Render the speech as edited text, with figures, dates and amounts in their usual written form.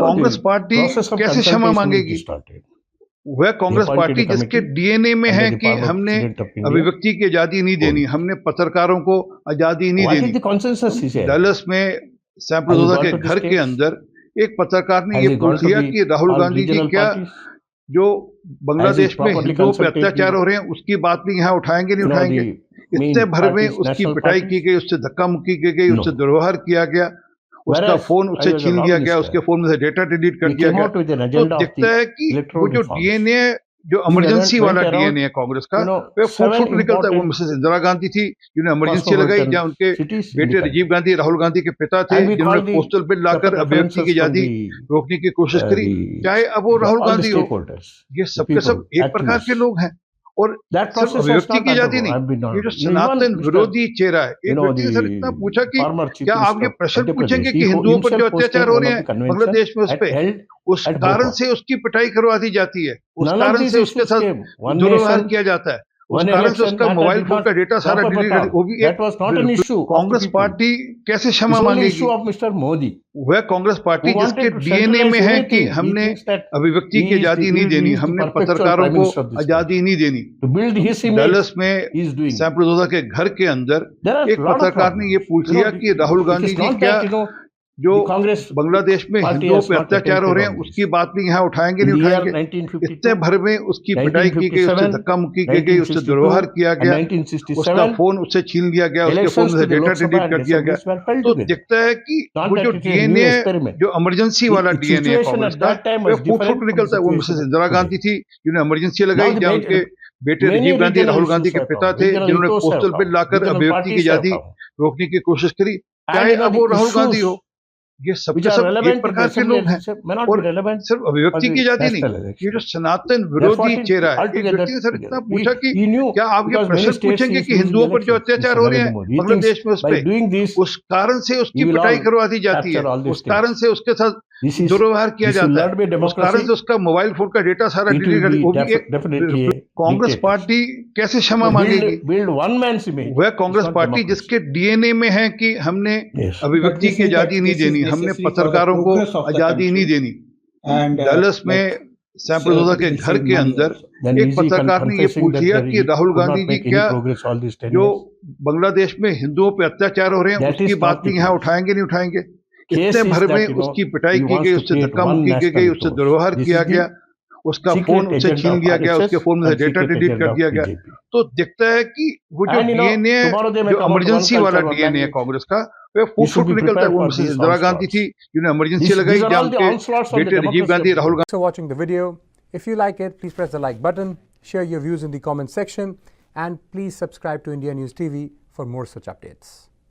Congress party कैसे क्षमा मांगेगी? वह कांग्रेस पार्टी जिसके डीएनए में है कि हमने अभिव्यक्ति की आजादी नहीं देनी, हमने पत्रकारों को आजादी नहीं देनी। डलस में सैम्प्रोजा के घर के अंदर एक पत्रकार ने ये पूछ लिया कि राहुल गांधी जी क्या जो बांग्लादेश में हिंदुओं पर अत्याचार हो रहे हैं उसकी बात भी यहाँ उठाएंगे नहीं उठाएंगे? इतने भर में उसकी पिटाई की गई, उससे धक्का मुक्की की गई, उससे दुर्व्यवहार किया गया, उसका फोन उससे छीन लिया गया, उसके फोन में से डेटा डिलीट कर दिया गया। तो दिखता है कि वो जो डीएनए जो इमरजेंसी वाला डीएनए है कांग्रेस का, वे फुट फुट निकलता है। वो मिसेस इंदिरा गांधी थी जिन्होंने इमरजेंसी लगाई, जहाँ उनके बेटे राजीव गांधी राहुल गांधी के पिता थे जिन्होंने पोस्टल बिल लाकर अभिव्यक्ति की आजादी रोकने की कोशिश करी। चाहे अब वो राहुल गांधी हो, ये सबके सब एक प्रकार के लोग हैं। और सिर्फ अभिव्यक्ति की आजादी नहीं, ये जो सनातन विरोधी चेहरा है, एक व्यक्ति ने सर इतना पूछा कि क्या आप ये प्रश्न पूछेंगे कि हिंदुओं पर जो अत्याचार हो रहे हैं बांग्लादेश में उस पर, उस कारण से उसकी पिटाई करवा दी जाती है, उस कारण से उसके साथ दुर्व्यवहार किया जाता है, उस कारण से उसका मोबाइल फोन का डेटा सारा डिलीट कर, वो भी एक कांग्रेस पार्टी कैसे क्षमा मांगेगी? मिस्टर मोदी, वह कांग्रेस पार्टी जिसके डीएनए में है कि हमने अभिव्यक्ति की आजादी नहीं देनी, हमने पत्रकारों को आजादी नहीं देनी। डलस में सैम्प्रोजा के घर के अंदर एक पत्रकार ने ये पूछ लिया कि राहुल गांधी जी क्या जो बांग्लादेश में हिंदुओं पर अत्याचार हो रहे हैं उसकी बात भी यहाँ उठाएंगे नहीं उठाएंगे? इतने भर में उसकी पिटाई की गई, उससे धक्का मुक्की की गई, उससे दुर्व्यवहार किया गया, उसका फोन उससे छीन लिया गया, उसके फोन से डेटा डिलीट कर दिया गया। तो दिखता है कि वो जो डीएनए जो इमरजेंसी वाला डीएनए है कांग्रेस का, वो फुट फुट निकलता है। वो मिसेस इंदिरा गांधी थी जिन्होंने इमरजेंसी लगाई, जहाँ उनके बेटे राजीव गांधी राहुल गांधी के पिता थे जिन्होंने पोस्टल बिल लाकर अभिव्यक्ति की आजादी रोकने की कोशिश करी। चाहे अब वो राहुल गांधी हो, ये सबके सब एक प्रकार के लोग हैं। और सिर्फ अभिव्यक्ति की आजादी नहीं, ये जो सनातन विरोधी चेहरा है, एक व्यक्ति ने सर इतना पूछा कि क्या आप ये प्रश्न पूछेंगे कि हिंदुओं पर जो अत्याचार हो रहे हैं बांग्लादेश में उस पर, उस कारण से उसकी पिटाई करवा दी जाती है, उस कारण से उसके साथ दुर्व्यवहार किया जाता है, उस कारण से उसका मोबाइल फोन का डेटा सारा डिलीट कर, वो भी एक कांग्रेस पार्टी कैसे क्षमा मांगेगी? वह कांग्रेस पार्टी जिसके डीएनए में है कि हमने अभिव्यक्ति की आजादी नहीं देनी, हमने पत्रकारों को आजादी नहीं देनी। डलस में सैम्प्रोजा के घर के अंदर एक पत्रकार ने ये पूछ लिया कि राहुल गांधी जी क्या जो बांग्लादेश में हिंदुओं पर अत्याचार हो रहे हैं उसकी बात भी यहाँ उठाएंगे नहीं उठाएंगे? इतने भर में उसकी पिटाई की गई, उससे धक्का मुक्की की गई, उससे दुर्व्यवहार किया गया, उसका फोन उससे छीन लिया गया, उसके फोन में से डेटा डिलीट कर दिया गया। तो दिखता है कि वो जो डीएनए जो इमरजेंसी वाला डीएनए है कांग्रेस का, वे फुट फुट निकलता है। वो मिसेस इंदिरा गांधी थी जिन्होंने इमरजेंसी लगाई, जहाँ उनके बेटे Rajiv Gandhi Rahul Gandhi. So watching the video, if you like it, please press the like button, share your views in the comment section, and please subscribe to India News TV for more such updates.